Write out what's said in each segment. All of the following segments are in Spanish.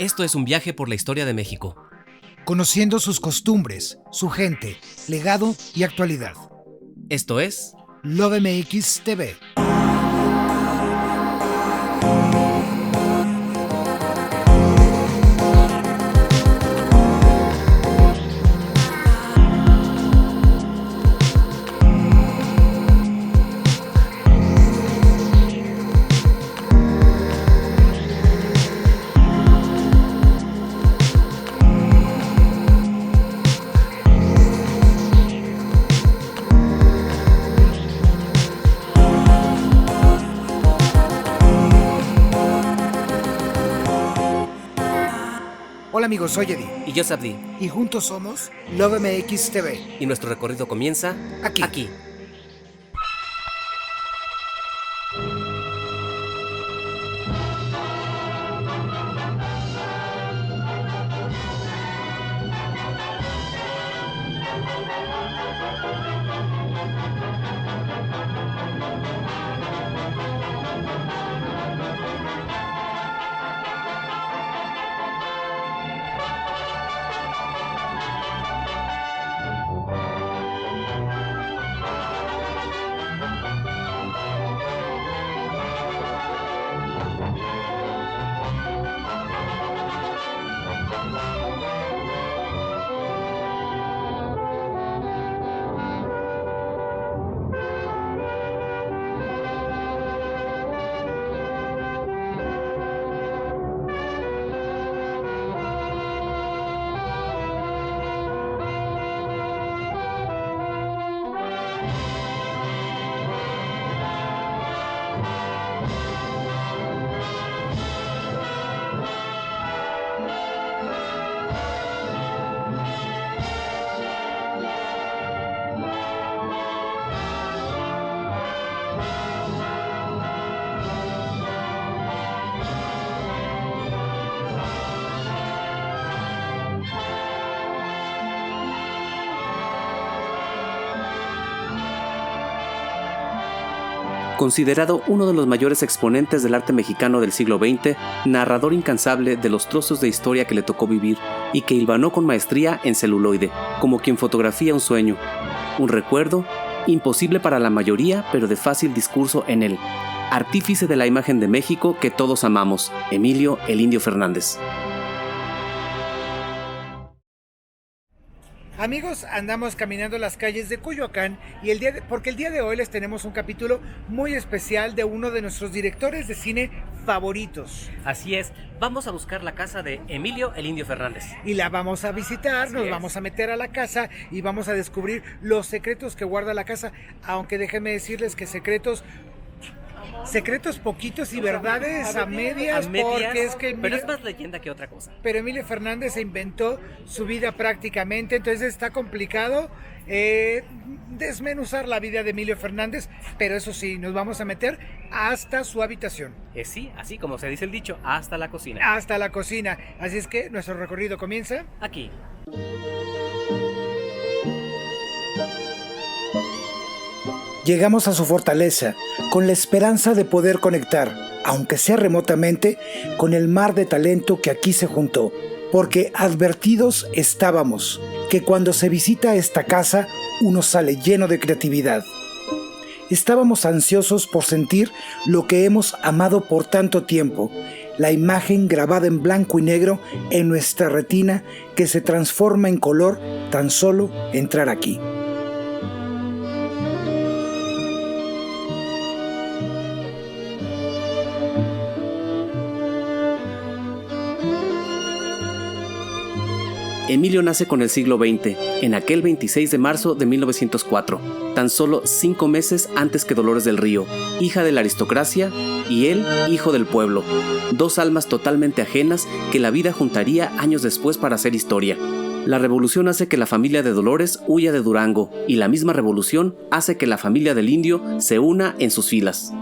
Esto es un viaje por la historia de México. Conociendo sus costumbres, su gente, legado y actualidad. Esto es LoveMX TV. Hola amigos, soy Eddie. Y yo, Sabdi. Y juntos somos LoveMX TV. Y nuestro recorrido comienza aquí. Considerado uno de los mayores exponentes del arte mexicano del siglo XX, narrador incansable de los trozos de historia que le tocó vivir y que hilvanó con maestría en celuloide, como quien fotografía un sueño, un recuerdo, imposible para la mayoría pero de fácil discurso en él. Artífice de la imagen de México que todos amamos, Emilio el Indio Fernández. Amigos, andamos caminando las calles de Coyoacán y porque el día de hoy les tenemos un capítulo muy especial de uno de nuestros directores de cine favoritos. Así es, vamos a buscar la casa de Emilio el Indio Fernández. Y la vamos a visitar, vamos a meter a la casa y vamos a descubrir los secretos que guarda la casa, aunque déjenme decirles que secretos poquitos y verdades a medias, porque es que pero es más leyenda que otra cosa. Pero Emilio Fernández se inventó su vida prácticamente, entonces está complicado desmenuzar la vida de Emilio Fernández, pero eso sí, nos vamos a meter hasta su habitación. Sí, así como se dice el dicho, hasta la cocina. Hasta la cocina, así es que nuestro recorrido comienza aquí. Llegamos a su fortaleza con la esperanza de poder conectar, aunque sea remotamente, con el mar de talento que aquí se juntó, porque advertidos estábamos que cuando se visita esta casa uno sale lleno de creatividad. Estábamos ansiosos por sentir lo que hemos amado por tanto tiempo, la imagen grabada en blanco y negro en nuestra retina que se transforma en color tan solo entrar aquí. Emilio nace con el siglo XX, en aquel 26 de marzo de 1904, tan solo 5 meses antes que Dolores del Río, hija de la aristocracia, y él, hijo del pueblo, dos almas totalmente ajenas que la vida juntaría años después para hacer historia. La revolución hace que la familia de Dolores huya de Durango, y la misma revolución hace que la familia del Indio se una en sus filas.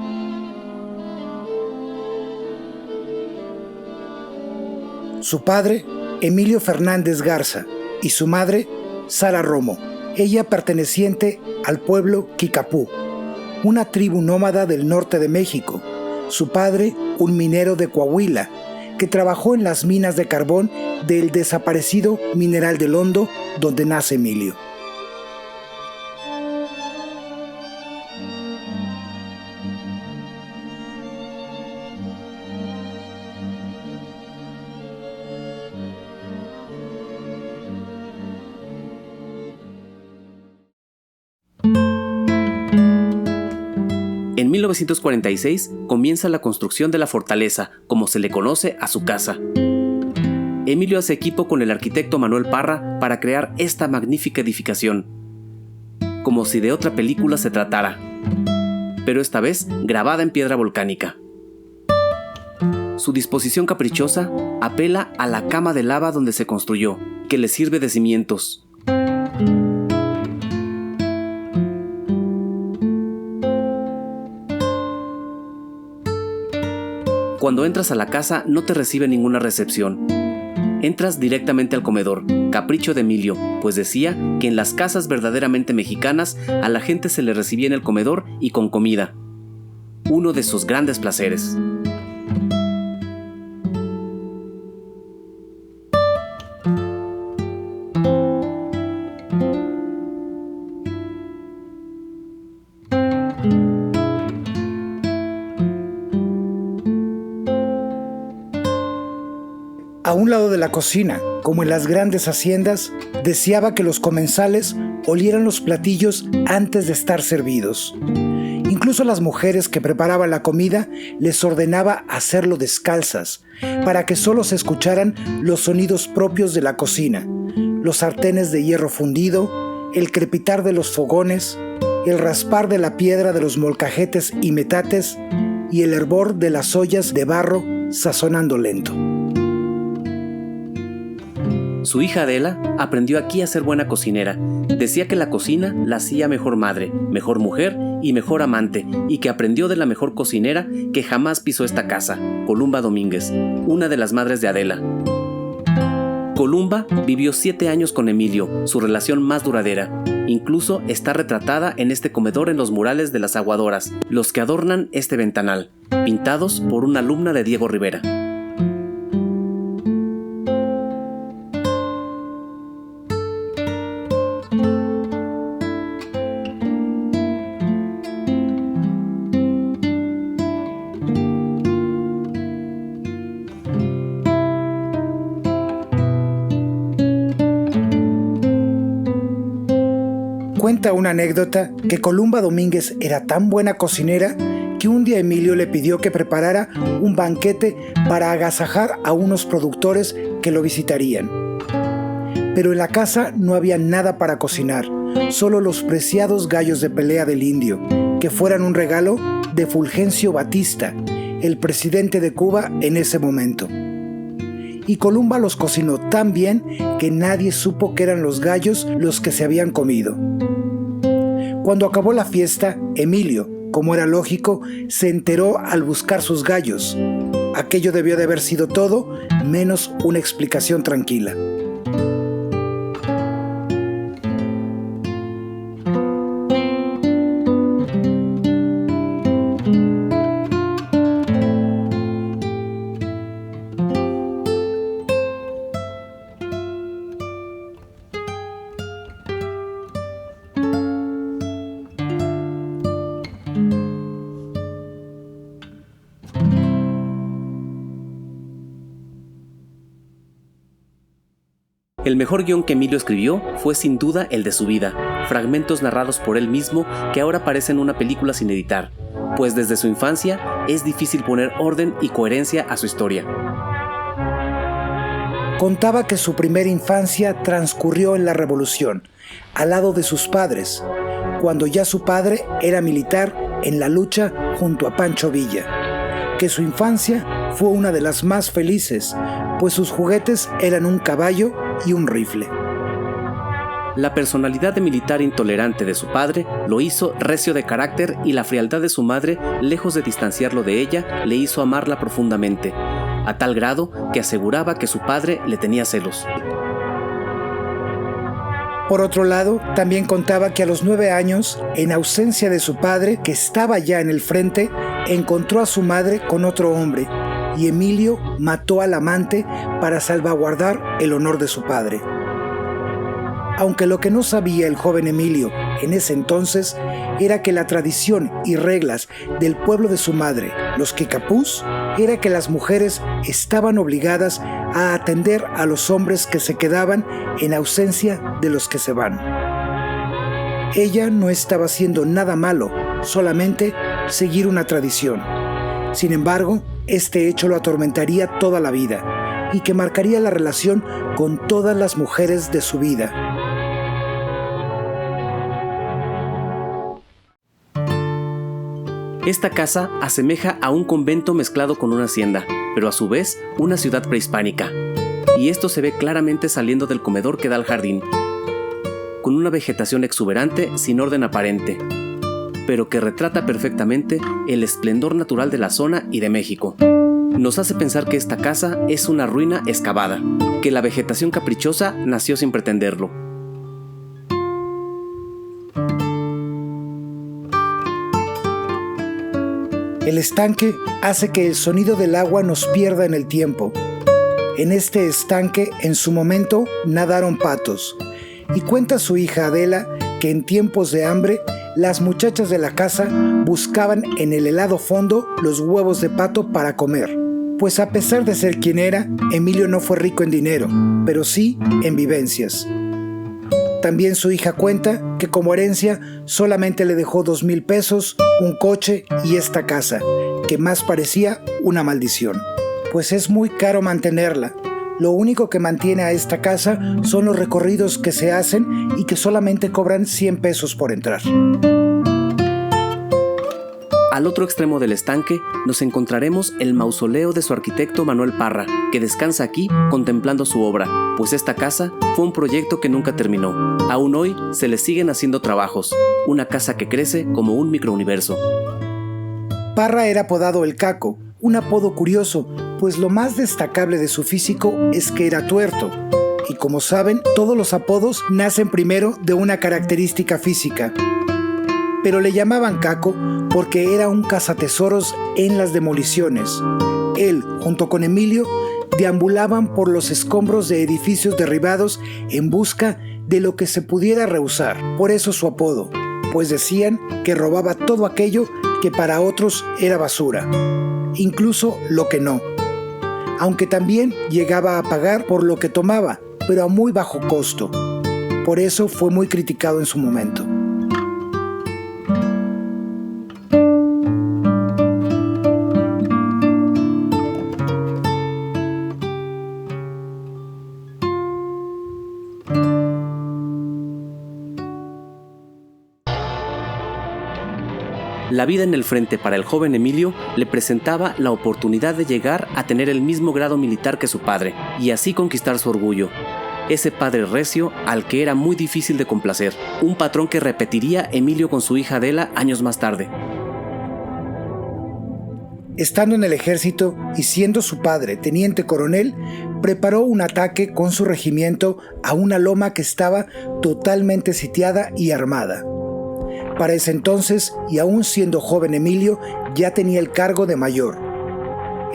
Su padre, Emilio Fernández Garza, y su madre, Sara Romo, ella perteneciente al pueblo Kikapú, una tribu nómada del norte de México. Su padre, un minero de Coahuila, que trabajó en las minas de carbón del desaparecido Mineral del Hondo, donde nace Emilio. En 1946 comienza la construcción de la fortaleza, como se le conoce a su casa. Emilio hace equipo con el arquitecto Manuel Parra para crear esta magnífica edificación, como si de otra película se tratara, pero esta vez grabada en piedra volcánica. Su disposición caprichosa apela a la cama de lava donde se construyó, que le sirve de cimientos. Cuando entras a la casa no te recibe ninguna recepción. Entras directamente al comedor, capricho de Emilio, pues decía que en las casas verdaderamente mexicanas a la gente se le recibía en el comedor y con comida. Uno de sus grandes placeres. A un lado de la cocina, como en las grandes haciendas, deseaba que los comensales olieran los platillos antes de estar servidos. Incluso a las mujeres que preparaban la comida les ordenaba hacerlo descalzas, para que solo se escucharan los sonidos propios de la cocina, los sartenes de hierro fundido, el crepitar de los fogones, el raspar de la piedra de los molcajetes y metates y el hervor de las ollas de barro sazonando lento. Su hija Adela aprendió aquí a ser buena cocinera. Decía que la cocina la hacía mejor madre, mejor mujer y mejor amante, y que aprendió de la mejor cocinera que jamás pisó esta casa, Columba Domínguez, una de las madres de Adela. Columba vivió 7 años con Emilio, su relación más duradera. Incluso está retratada en este comedor en los murales de las aguadoras, los que adornan este ventanal, pintados por una alumna de Diego Rivera. Cuenta una anécdota que Columba Domínguez era tan buena cocinera que un día Emilio le pidió que preparara un banquete para agasajar a unos productores que lo visitarían. Pero en la casa no había nada para cocinar, solo los preciados gallos de pelea del indio, que fueran un regalo de Fulgencio Batista, el presidente de Cuba en ese momento. Y Columba los cocinó tan bien que nadie supo que eran los gallos los que se habían comido. Cuando acabó la fiesta, Emilio, como era lógico, se enteró al buscar sus gallos. Aquello debió de haber sido todo, menos una explicación tranquila. El mejor guión que Emilio escribió fue sin duda el de su vida, fragmentos narrados por él mismo que ahora parecen una película sin editar, pues desde su infancia es difícil poner orden y coherencia a su historia. Contaba que su primera infancia transcurrió en la Revolución, al lado de sus padres, cuando ya su padre era militar en la lucha junto a Pancho Villa, que su infancia fue una de las más felices, pues sus juguetes eran un caballo y un rifle. La personalidad de militar intolerante de su padre lo hizo recio de carácter y la frialdad de su madre, lejos de distanciarlo de ella, le hizo amarla profundamente, a tal grado que aseguraba que su padre le tenía celos. Por otro lado, también contaba que a los 9 años, en ausencia de su padre, que estaba ya en el frente, encontró a su madre con otro hombre y Emilio mató al amante para salvaguardar el honor de su padre. Aunque lo que no sabía el joven Emilio en ese entonces era que la tradición y reglas del pueblo de su madre, los Kicapús, era que las mujeres estaban obligadas a atender a los hombres que se quedaban en ausencia de los que se van. Ella no estaba haciendo nada malo, solamente seguir una tradición. Sin embargo, este hecho lo atormentaría toda la vida y que marcaría la relación con todas las mujeres de su vida. Esta casa asemeja a un convento mezclado con una hacienda, pero a su vez una ciudad prehispánica. Y esto se ve claramente saliendo del comedor que da al jardín, con una vegetación exuberante sin orden aparente, pero que retrata perfectamente el esplendor natural de la zona y de México. Nos hace pensar que esta casa es una ruina excavada, que la vegetación caprichosa nació sin pretenderlo. El estanque hace que el sonido del agua nos pierda en el tiempo. En este estanque, en su momento, nadaron patos. Y cuenta su hija Adela que en tiempos de hambre, las muchachas de la casa buscaban en el helado fondo los huevos de pato para comer. Pues a pesar de ser quien era, Emilio no fue rico en dinero, pero sí en vivencias. También su hija cuenta que como herencia solamente le dejó 2,000 pesos, un coche y esta casa, que más parecía una maldición. Pues es muy caro mantenerla. Lo único que mantiene a esta casa son los recorridos que se hacen y que solamente cobran 100 pesos por entrar. Al otro extremo del estanque nos encontraremos el mausoleo de su arquitecto Manuel Parra, que descansa aquí contemplando su obra, pues esta casa fue un proyecto que nunca terminó. Aún hoy se le siguen haciendo trabajos, una casa que crece como un microuniverso. Parra era apodado El Caco, un apodo curioso, pues lo más destacable de su físico es que era tuerto. Y como saben, todos los apodos nacen primero de una característica física. Pero le llamaban Caco porque era un cazatesoros en las demoliciones. Él, junto con Emilio, deambulaban por los escombros de edificios derribados en busca de lo que se pudiera reusar. Por eso su apodo, pues decían que robaba todo aquello que para otros era basura, incluso lo que no. Aunque también llegaba a pagar por lo que tomaba, pero a muy bajo costo. Por eso fue muy criticado en su momento. La vida en el frente para el joven Emilio le presentaba la oportunidad de llegar a tener el mismo grado militar que su padre, y así conquistar su orgullo. Ese padre recio al que era muy difícil de complacer, un patrón que repetiría Emilio con su hija Adela años más tarde. Estando en el ejército y siendo su padre teniente coronel, preparó un ataque con su regimiento a una loma que estaba totalmente sitiada y armada. Para ese entonces, y aún siendo joven Emilio, ya tenía el cargo de mayor.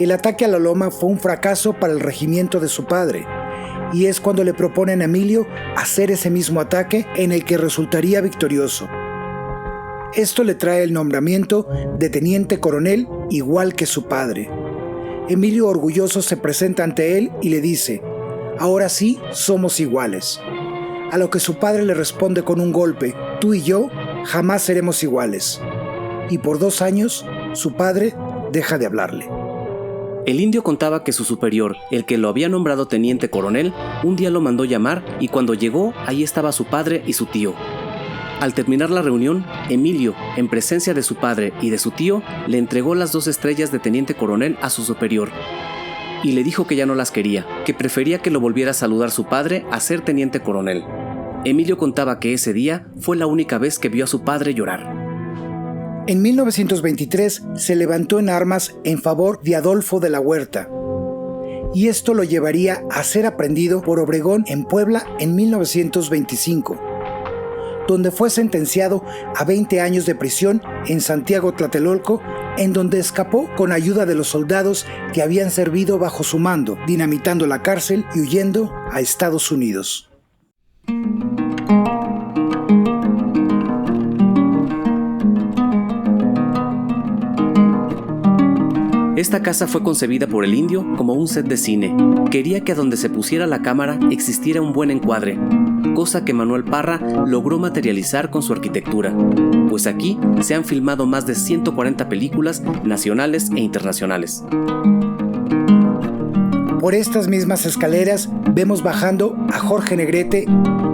El ataque a la loma fue un fracaso para el regimiento de su padre, y es cuando le proponen a Emilio hacer ese mismo ataque en el que resultaría victorioso. Esto le trae el nombramiento de teniente coronel igual que su padre. Emilio orgulloso se presenta ante él y le dice: «Ahora sí somos iguales». A lo que su padre le responde con un golpe: «Tú y yo jamás seremos iguales». Y por 2 años, su padre deja de hablarle. El indio contaba que su superior, el que lo había nombrado teniente coronel, un día lo mandó llamar y cuando llegó, ahí estaba su padre y su tío. Al terminar la reunión, Emilio, en presencia de su padre y de su tío, le entregó las 2 estrellas de teniente coronel a su superior y le dijo que ya no las quería, que prefería que lo volviera a saludar su padre a ser teniente coronel. Emilio contaba que ese día fue la única vez que vio a su padre llorar. En 1923 se levantó en armas en favor de Adolfo de la Huerta, y esto lo llevaría a ser aprehendido por Obregón en Puebla en 1925, donde fue sentenciado a 20 años de prisión en Santiago Tlatelolco en donde escapó con ayuda de los soldados que habían servido bajo su mando, dinamitando la cárcel y huyendo a Estados Unidos. Esta casa fue concebida por el indio como un set de cine. Quería que a donde se pusiera la cámara existiera un buen encuadre, cosa que Manuel Parra logró materializar con su arquitectura, pues aquí se han filmado más de 140 películas nacionales e internacionales. Por estas mismas escaleras vemos bajando a Jorge Negrete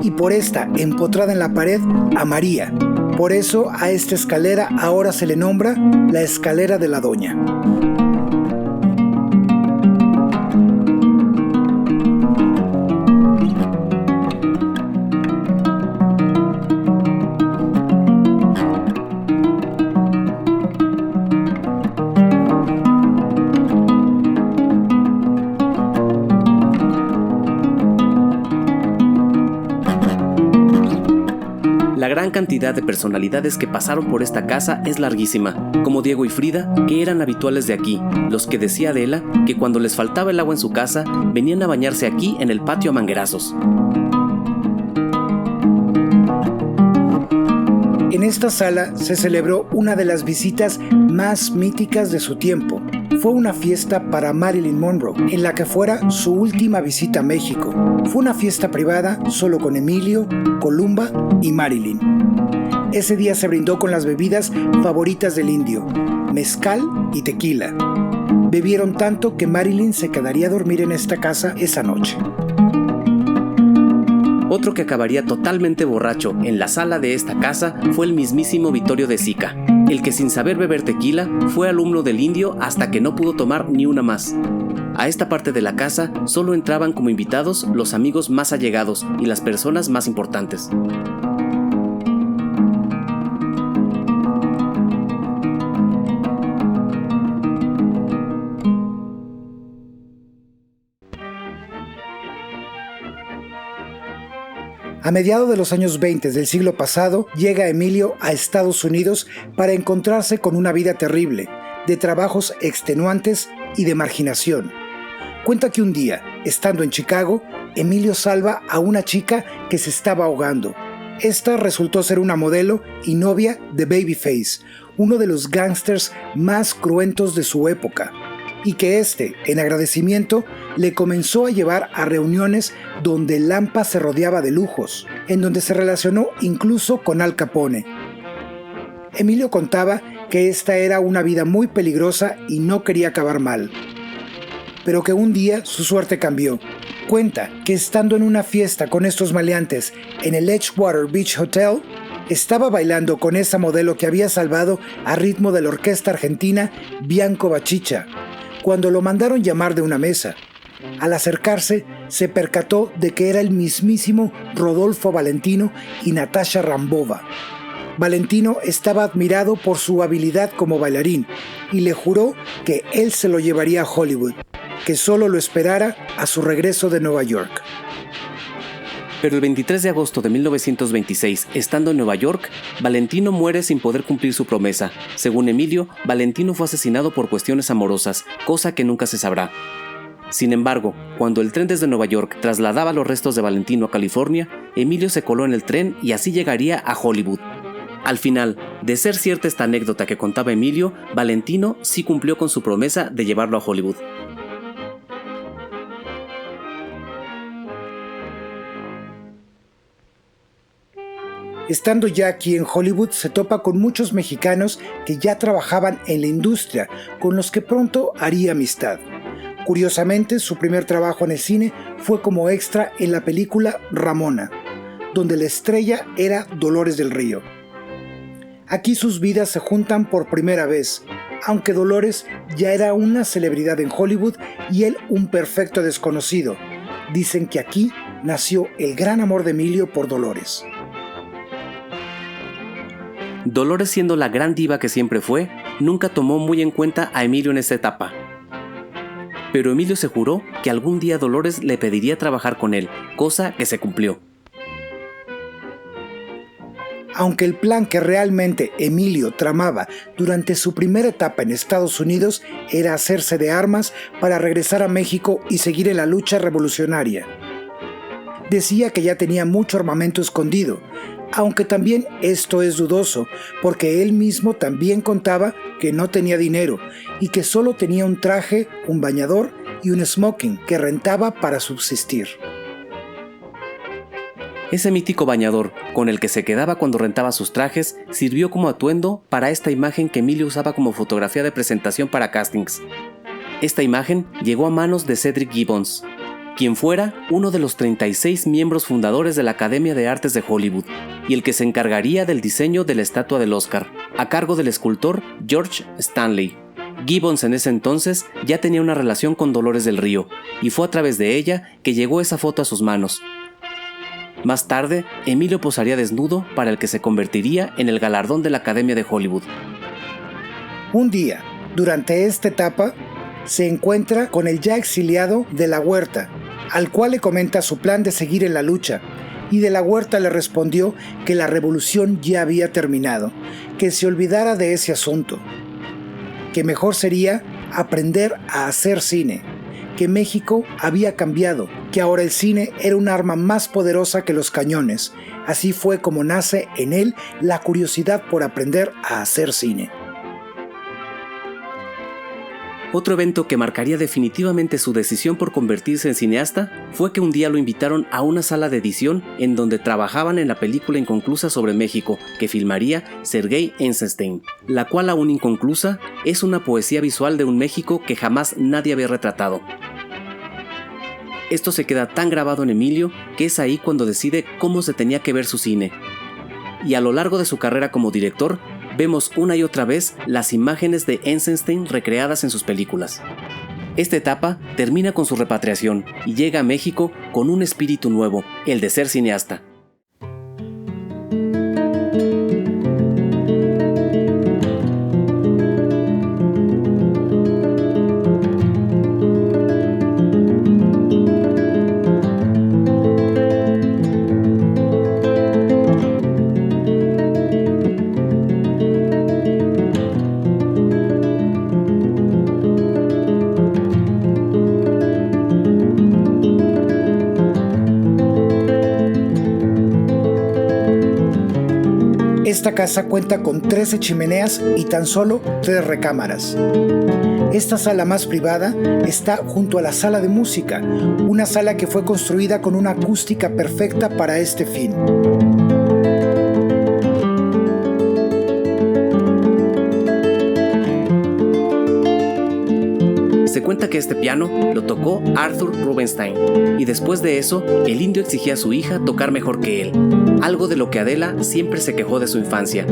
y por esta, empotrada en la pared, a María. Por eso a esta escalera ahora se le nombra la Escalera de la Doña. La gran cantidad de personalidades que pasaron por esta casa es larguísima, como Diego y Frida, que eran habituales de aquí, los que decía Adela que cuando les faltaba el agua en su casa, venían a bañarse aquí en el patio a manguerazos. En esta sala se celebró una de las visitas más míticas de su tiempo. Fue una fiesta para Marilyn Monroe, en la que fuera su última visita a México. Fue una fiesta privada solo con Emilio, Columba y Marilyn. Ese día se brindó con las bebidas favoritas del indio, mezcal y tequila. Bebieron tanto que Marilyn se quedaría a dormir en esta casa esa noche. Otro que acabaría totalmente borracho en la sala de esta casa fue el mismísimo Vittorio de Sica, el que sin saber beber tequila fue alumno del indio hasta que no pudo tomar ni una más. A esta parte de la casa solo entraban como invitados los amigos más allegados y las personas más importantes. A mediados de los años 20 del siglo pasado, llega Emilio a Estados Unidos para encontrarse con una vida terrible, de trabajos extenuantes y de marginación. Cuenta que un día, estando en Chicago, Emilio salva a una chica que se estaba ahogando. Esta resultó ser una modelo y novia de Babyface, uno de los gángsters más cruentos de su época, y que en agradecimiento, le comenzó a llevar a reuniones donde Lampa se rodeaba de lujos, en donde se relacionó incluso con Al Capone. Emilio contaba que esta era una vida muy peligrosa y no quería acabar mal, pero que un día su suerte cambió. Cuenta que estando en una fiesta con estos maleantes en el Edgewater Beach Hotel, estaba bailando con esa modelo que había salvado a ritmo de la orquesta argentina Bianco Bachicha, cuando lo mandaron llamar de una mesa. Al acercarse, se percató de que era el mismísimo Rodolfo Valentino y Natasha Rambova. Valentino estaba admirado por su habilidad como bailarín y le juró que él se lo llevaría a Hollywood, que solo lo esperara a su regreso de Nueva York. Pero el 23 de agosto de 1926, estando en Nueva York, Valentino muere sin poder cumplir su promesa. Según Emilio, Valentino fue asesinado por cuestiones amorosas, cosa que nunca se sabrá. Sin embargo, cuando el tren desde Nueva York trasladaba los restos de Valentino a California, Emilio se coló en el tren y así llegaría a Hollywood. Al final, de ser cierta esta anécdota que contaba Emilio, Valentino sí cumplió con su promesa de llevarlo a Hollywood. Estando ya aquí en Hollywood, se topa con muchos mexicanos que ya trabajaban en la industria, con los que pronto haría amistad. Curiosamente, su primer trabajo en el cine fue como extra en la película Ramona, donde la estrella era Dolores del Río. Aquí sus vidas se juntan por primera vez, aunque Dolores ya era una celebridad en Hollywood y él un perfecto desconocido. Dicen que aquí nació el gran amor de Emilio por Dolores. Dolores, siendo la gran diva que siempre fue, nunca tomó muy en cuenta a Emilio en esta etapa. Pero Emilio se juró que algún día Dolores le pediría trabajar con él, cosa que se cumplió. aunque el plan que realmente Emilio tramaba durante su primera etapa en Estados Unidos era hacerse de armas para regresar a México y seguir en la lucha revolucionaria. Decía que ya tenía mucho armamento escondido, aunque también esto es dudoso, porque él mismo también contaba que no tenía dinero y que solo tenía un traje, un bañador y un smoking que rentaba para subsistir. Ese mítico bañador, con el que se quedaba cuando rentaba sus trajes, sirvió como atuendo para esta imagen que Emilio usaba como fotografía de presentación para castings. Esta imagen llegó a manos de Cedric Gibbons, quien fuera uno de los 36 miembros fundadores de la Academia de Artes de Hollywood, y el que se encargaría del diseño de la estatua del Oscar, a cargo del escultor George Stanley. Gibbons en ese entonces ya tenía una relación con Dolores del Río, y fue a través de ella que llegó esa foto a sus manos. Más tarde, Emilio posaría desnudo para el que se convertiría en el galardón de la Academia de Hollywood. Un día, durante esta etapa, se encuentra con el ya exiliado De la Huerta, al cual le comenta su plan de seguir en la lucha, y De la Huerta le respondió que la revolución ya había terminado, que se olvidara de ese asunto, que mejor sería aprender a hacer cine, que México había cambiado, que ahora el cine era un arma más poderosa que los cañones. Así fue como nace en él la curiosidad por aprender a hacer cine. Otro evento que marcaría definitivamente su decisión por convertirse en cineasta fue que un día lo invitaron a una sala de edición en donde trabajaban en la película inconclusa sobre México que filmaría Sergei Eisenstein, la cual aún inconclusa es una poesía visual de un México que jamás nadie había retratado. Esto se queda tan grabado en Emilio que es ahí cuando decide cómo se tenía que ver su cine. Y a lo largo de su carrera como director, vemos una y otra vez las imágenes de Eisenstein recreadas en sus películas. Esta etapa termina con su repatriación y llega a México con un espíritu nuevo, el de ser cineasta. Esta casa cuenta con 13 chimeneas y tan solo 3 recámaras. Esta sala más privada está junto a la sala de música, una sala que fue construida con una acústica perfecta para este fin. Se cuenta que este piano lo tocó Arthur Rubinstein, y después de eso, el indio exigía a su hija tocar mejor que él, algo de lo que Adela siempre se quejó de su infancia,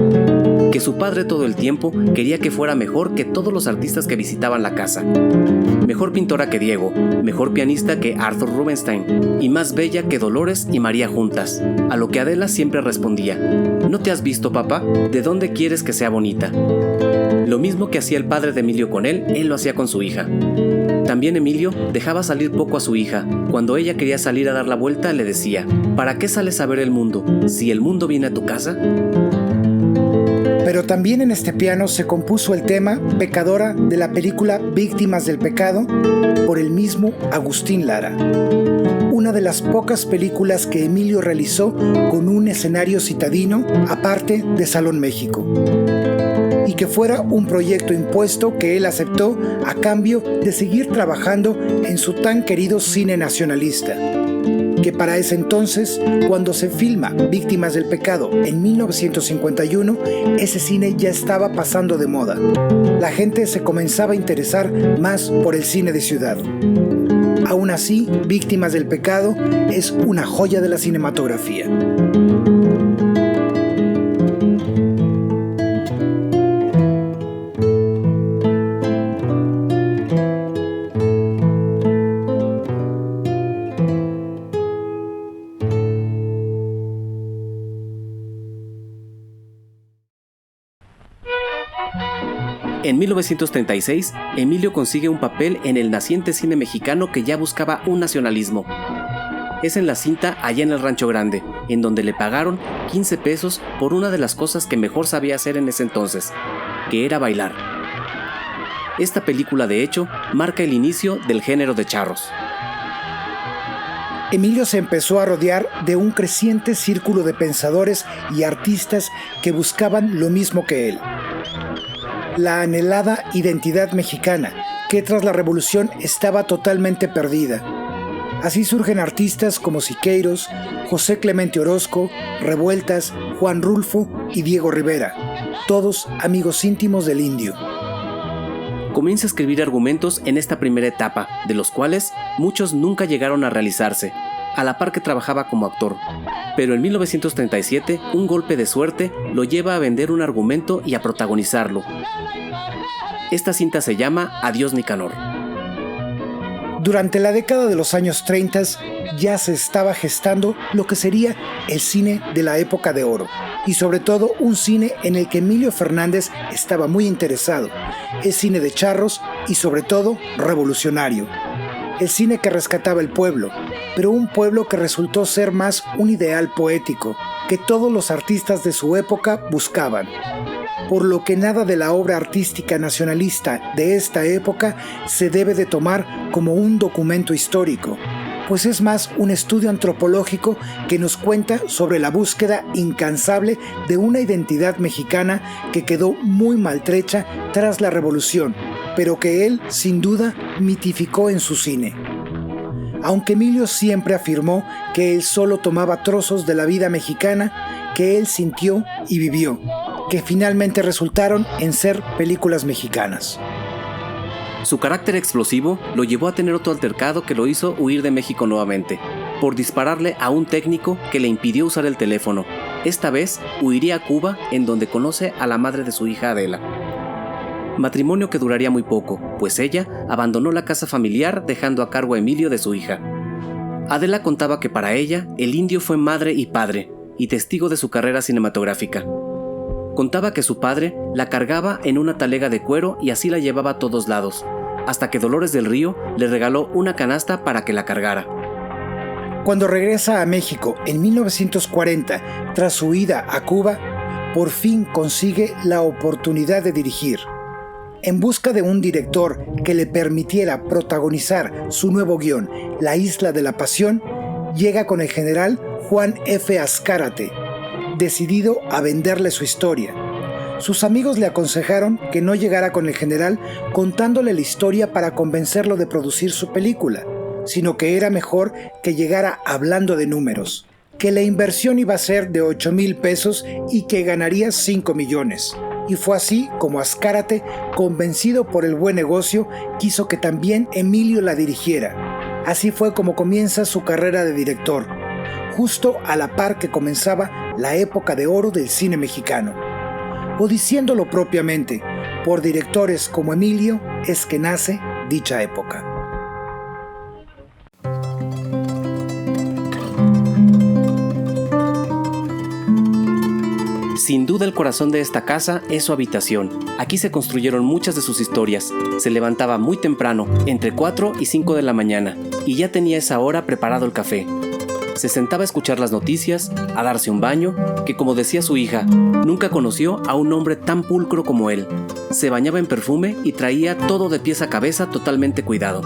que su padre todo el tiempo quería que fuera mejor que todos los artistas que visitaban la casa. Mejor pintora que Diego, mejor pianista que Arthur Rubinstein, y más bella que Dolores y María juntas, a lo que Adela siempre respondía: ¿no te has visto, papá? ¿De dónde quieres que sea bonita? Lo mismo que hacía el padre de Emilio con él lo hacía con su hija. También Emilio dejaba salir poco a su hija. Cuando ella quería salir a dar la vuelta, le decía: ¿para qué sales a ver el mundo, si el mundo viene a tu casa? Pero también en este piano se compuso el tema Pecadora de la película Víctimas del Pecado por el mismo Agustín Lara. Una de las pocas películas que Emilio realizó con un escenario citadino aparte de Salón México. Y que fuera un proyecto impuesto que él aceptó a cambio de seguir trabajando en su tan querido cine nacionalista, que para ese entonces, cuando se filma Víctimas del Pecado en 1951, ese cine ya estaba pasando de moda. La gente se comenzaba a interesar más por el cine de ciudad. Aún así, Víctimas del Pecado es una joya de la cinematografía. En 1936, Emilio consigue un papel en el naciente cine mexicano que ya buscaba un nacionalismo. es en la cinta allá en el Rancho Grande, en donde le pagaron 15 pesos por una de las cosas que mejor sabía hacer en ese entonces, que era bailar. Esta película, de hecho, marca el inicio del género de charros. Emilio se empezó a rodear de un creciente círculo de pensadores y artistas que buscaban lo mismo que él: la anhelada identidad mexicana, que tras la revolución estaba totalmente perdida. Así surgen artistas como Siqueiros, José Clemente Orozco, Revueltas, Juan Rulfo y Diego Rivera, todos amigos íntimos del Indio. Comienza a escribir argumentos en esta primera etapa, de los cuales muchos nunca llegaron a realizarse, a la par que trabajaba como actor. Pero en 1937, un golpe de suerte lo lleva a vender un argumento y a protagonizarlo. Esta cinta se llama Adiós Nicanor. Durante la década de los años 30 ya se estaba gestando lo que sería el cine de la época de oro, y sobre todo un cine en el que Emilio Fernández estaba muy interesado, el cine de charros y sobre todo revolucionario. El cine que rescataba el pueblo, pero un pueblo que resultó ser más un ideal poético que todos los artistas de su época buscaban. Por lo que nada de la obra artística nacionalista de esta época se debe de tomar como un documento histórico, pues es más un estudio antropológico que nos cuenta sobre la búsqueda incansable de una identidad mexicana que quedó muy maltrecha tras la revolución, pero que él, sin duda, mitificó en su cine. Aunque Emilio siempre afirmó que él solo tomaba trozos de la vida mexicana que él sintió y vivió, que finalmente resultaron en ser películas mexicanas. Su carácter explosivo lo llevó a tener otro altercado que lo hizo huir de México nuevamente, por dispararle a un técnico que le impidió usar el teléfono. Esta vez huiría a Cuba, en donde conoce a la madre de su hija Adela. Matrimonio que duraría muy poco, pues ella abandonó la casa familiar dejando a cargo a Emilio de su hija. Adela contaba que para ella el indio fue madre y padre, y testigo de su carrera cinematográfica. Contaba que su padre la cargaba en una talega de cuero y así la llevaba a todos lados, hasta que Dolores del Río le regaló una canasta para que la cargara. Cuando regresa a México en 1940, tras su ida a Cuba, por fin consigue la oportunidad de dirigir. En busca de un director que le permitiera protagonizar su nuevo guión, La Isla de la Pasión, llega con el general Juan F. Azcárate, decidido a venderle su historia. Sus amigos le aconsejaron que no llegara con el general contándole la historia para convencerlo de producir su película, sino que era mejor que llegara hablando de números, que la inversión iba a ser de 8,000 pesos y que ganaría 5 millones. Y fue así como Azcárate, convencido por el buen negocio, quiso que también Emilio la dirigiera. Así fue como comienza su carrera de director, justo a la par que comenzaba la época de oro del cine mexicano. O diciéndolo propiamente, por directores como Emilio es que nace dicha época. Sin duda el corazón de esta casa es su habitación. Aquí se construyeron muchas de sus historias. Se levantaba muy temprano, entre 4 y 5 de la mañana, y ya tenía a esa hora preparado el café. Se sentaba a escuchar las noticias, a darse un baño, que como decía su hija, nunca conoció a un hombre tan pulcro como él. Se bañaba en perfume y traía todo de pies a cabeza totalmente cuidado.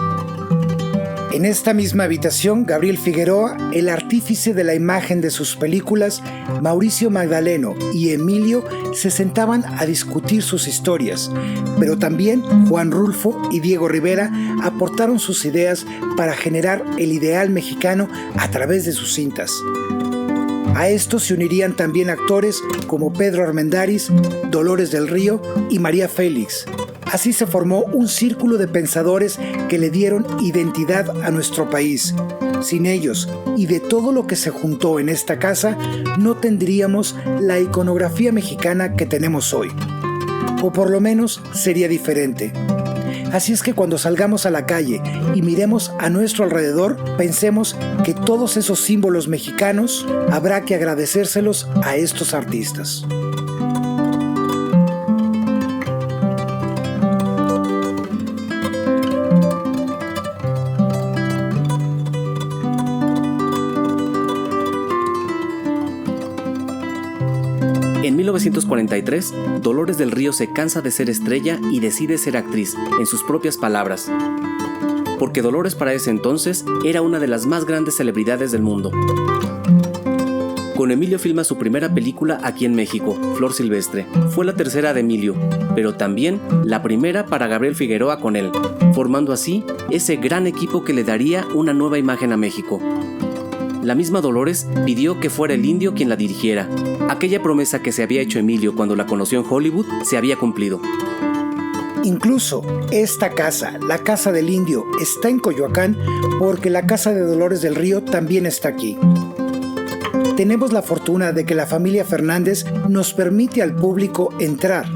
En esta misma habitación, Gabriel Figueroa, el artífice de la imagen de sus películas, Mauricio Magdaleno y Emilio se sentaban a discutir sus historias, pero también Juan Rulfo y Diego Rivera aportaron sus ideas para generar el ideal mexicano a través de sus cintas. A esto se unirían también actores como Pedro Armendáriz, Dolores del Río y María Félix. Así se formó un círculo de pensadores que le dieron identidad a nuestro país. Sin ellos y de todo lo que se juntó en esta casa, no tendríamos la iconografía mexicana que tenemos hoy. O por lo menos sería diferente. Así es que cuando salgamos a la calle y miremos a nuestro alrededor, pensemos que todos esos símbolos mexicanos habrá que agradecérselos a estos artistas. 1943, Dolores del Río se cansa de ser estrella y decide ser actriz, en sus propias palabras. Porque Dolores para ese entonces era una de las más grandes celebridades del mundo. Con Emilio filma su primera película aquí en México, Flor Silvestre. Fue la tercera de Emilio, pero también la primera para Gabriel Figueroa con él, formando así ese gran equipo que le daría una nueva imagen a México. La misma Dolores pidió que fuera el Indio quien la dirigiera. Aquella promesa que se había hecho Emilio cuando la conoció en Hollywood se había cumplido. Incluso esta casa, la Casa del Indio, está en Coyoacán porque la Casa de Dolores del Río también está aquí. Tenemos la fortuna de que la familia Fernández nos permite al público entrar.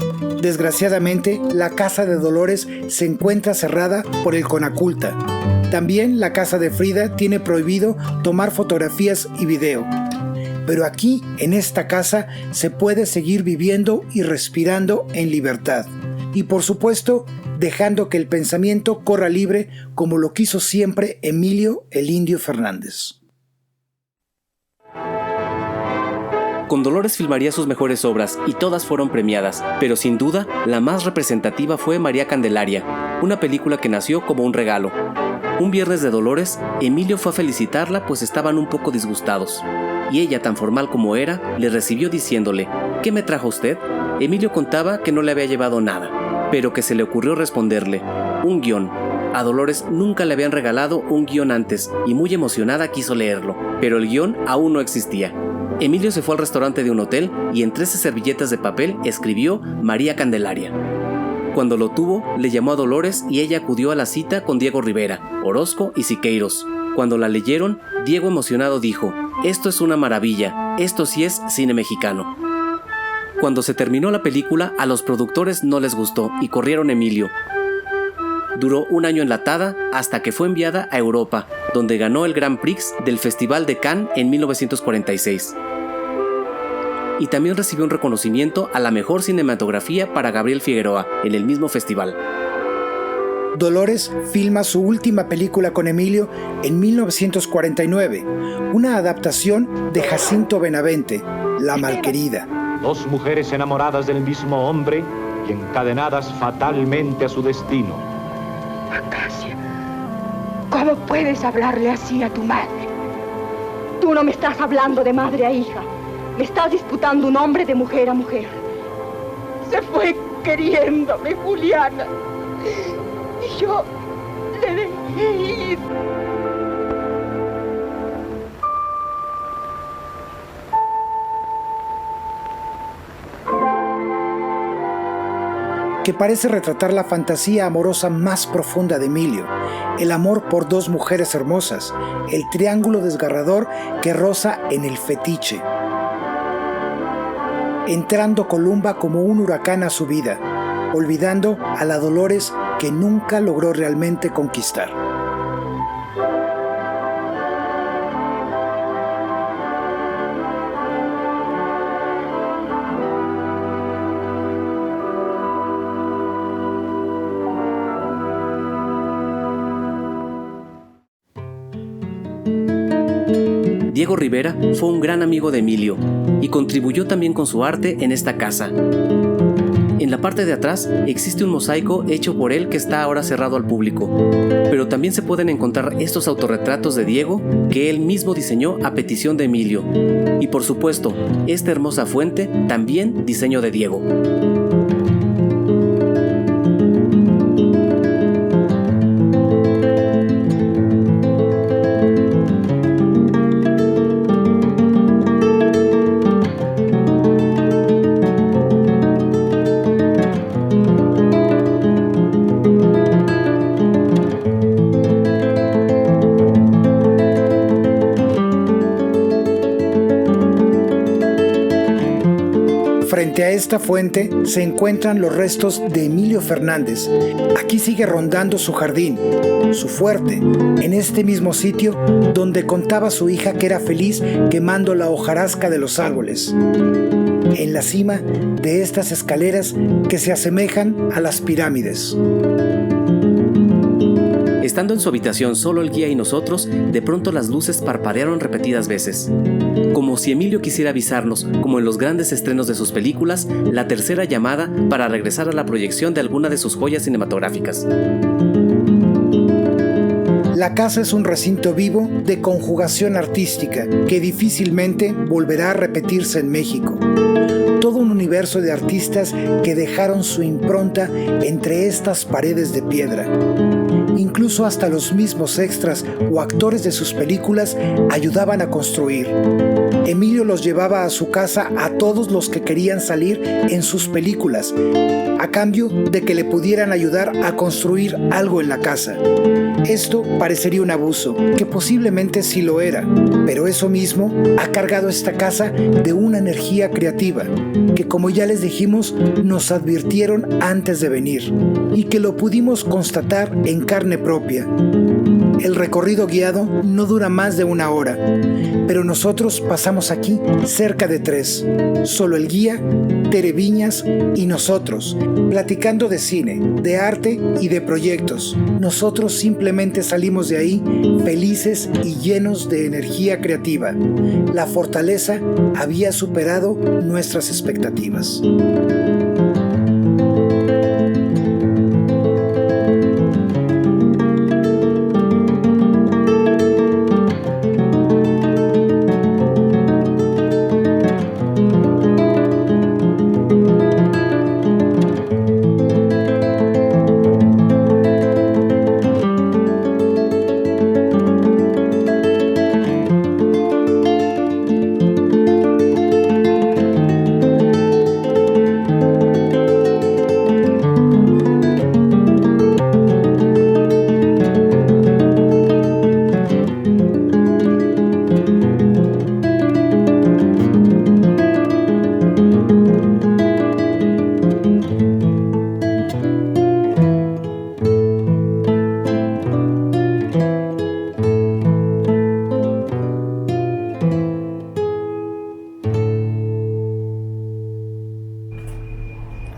Desgraciadamente, la Casa de Dolores se encuentra cerrada por el Conaculta. También la casa de Frida tiene prohibido tomar fotografías y video. Pero aquí, en esta casa, se puede seguir viviendo y respirando en libertad. Y por supuesto, dejando que el pensamiento corra libre como lo quiso siempre Emilio el Indio Fernández. Con Dolores filmaría sus mejores obras y todas fueron premiadas, pero sin duda la más representativa fue María Candelaria, una película que nació como un regalo. Un viernes de Dolores, Emilio fue a felicitarla pues estaban un poco disgustados. Y ella, tan formal como era, le recibió diciéndole: ¿qué me trajo usted? Emilio contaba que no le había llevado nada, pero que se le ocurrió responderle: un guión. A Dolores nunca le habían regalado un guión antes y muy emocionada quiso leerlo, pero el guión aún no existía. Emilio se fue al restaurante de un hotel y en 13 servilletas de papel escribió María Candelaria. Cuando lo tuvo, le llamó a Dolores y ella acudió a la cita con Diego Rivera, Orozco y Siqueiros. Cuando la leyeron, Diego emocionado dijo: esto es una maravilla, esto sí es cine mexicano. Cuando se terminó la película, a los productores no les gustó y corrieron a Emilio. Duró un año enlatada hasta que fue enviada a Europa, donde ganó el Grand Prix del Festival de Cannes en 1946. Y también recibió un reconocimiento a la mejor cinematografía para Gabriel Figueroa en el mismo festival. Dolores filma su última película con Emilio en 1949, una adaptación de Jacinto Benavente, La Malquerida. Dos mujeres enamoradas del mismo hombre y encadenadas fatalmente a su destino. Acacia, ¿cómo puedes hablarle así a tu madre? Tú no me estás hablando de madre a hija. Me estás disputando un hombre de mujer a mujer. Se fue queriéndome, Juliana. Y yo le dejé ir. Que parece retratar la fantasía amorosa más profunda de Emilio, el amor por dos mujeres hermosas, el triángulo desgarrador que roza en el fetiche. Entrando Columba como un huracán a su vida, olvidando a la Dolores que nunca logró realmente conquistar. Diego Rivera fue un gran amigo de Emilio y contribuyó también con su arte en esta casa. En la parte de atrás existe un mosaico hecho por él que está ahora cerrado al público, pero también se pueden encontrar estos autorretratos de Diego que él mismo diseñó a petición de Emilio. Y por supuesto, esta hermosa fuente también diseño de Diego. Frente a esta fuente se encuentran los restos de Emilio Fernández. Aquí sigue rondando su jardín, su fuerte, en este mismo sitio donde contaba su hija que era feliz quemando la hojarasca de los árboles. En la cima de estas escaleras que se asemejan a las pirámides. Estando en su habitación solo el guía y nosotros, de pronto las luces parpadearon repetidas veces. Como si Emilio quisiera avisarnos, como en los grandes estrenos de sus películas, la tercera llamada para regresar a la proyección de alguna de sus joyas cinematográficas. La casa es un recinto vivo de conjugación artística que difícilmente volverá a repetirse en México. Todo un universo de artistas que dejaron su impronta entre estas paredes de piedra. Incluso hasta los mismos extras o actores de sus películas ayudaban a construir. Emilio los llevaba a su casa a todos los que querían salir en sus películas, a cambio de que le pudieran ayudar a construir algo en la casa. Esto parecería un abuso, que posiblemente sí lo era, pero eso mismo ha cargado esta casa de una energía creativa, que como ya les dijimos, nos advirtieron antes de venir, y que lo pudimos constatar en carne propia. El recorrido guiado no dura más de 1 hora, pero nosotros pasamos aquí cerca de 3. Solo el guía, Tere Viñas y nosotros, platicando de cine, de arte y de proyectos. Nosotros simplemente salimos de ahí felices y llenos de energía creativa. La fortaleza había superado nuestras expectativas.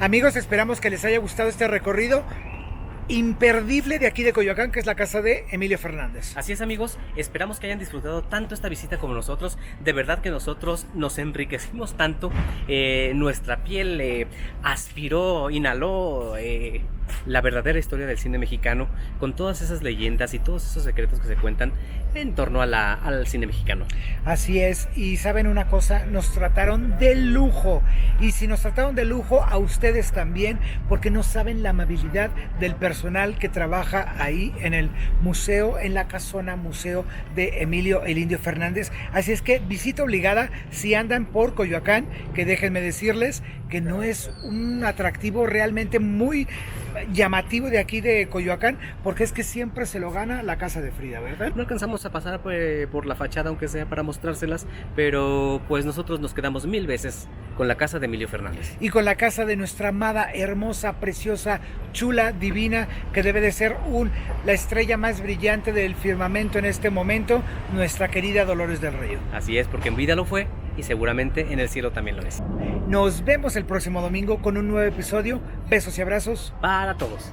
Amigos, esperamos que les haya gustado este recorrido imperdible de aquí de Coyoacán, que es la casa de Emilio Fernández. Así es, amigos, esperamos que hayan disfrutado tanto esta visita como nosotros. De verdad que nosotros nos enriquecimos tanto, nuestra piel aspiró, inhaló la verdadera historia del cine mexicano, con todas esas leyendas y todos esos secretos que se cuentan en torno al cine mexicano. Así es, y saben una cosa, nos trataron de lujo, y si nos trataron de lujo, a ustedes también, porque no saben la amabilidad del personal que trabaja ahí en el museo, en la casona museo de Emilio el Indio Fernández. Así es que visita obligada si andan por Coyoacán, que déjenme decirles que no es un atractivo realmente muy llamativo de aquí de Coyoacán, porque es que siempre se lo gana la casa de Frida, ¿verdad? No alcanzamos a pasar por la fachada, aunque sea para mostrárselas, pero pues nosotros nos quedamos 1000 veces con la casa de Emilio Fernández. Y con la casa de nuestra amada, hermosa, preciosa, chula, divina, que debe de ser la estrella más brillante del firmamento en este momento, nuestra querida Dolores del Río. Así es, porque en vida lo fue y seguramente en el cielo también lo es. Nos vemos el próximo domingo con un nuevo episodio. Besos y abrazos para todos.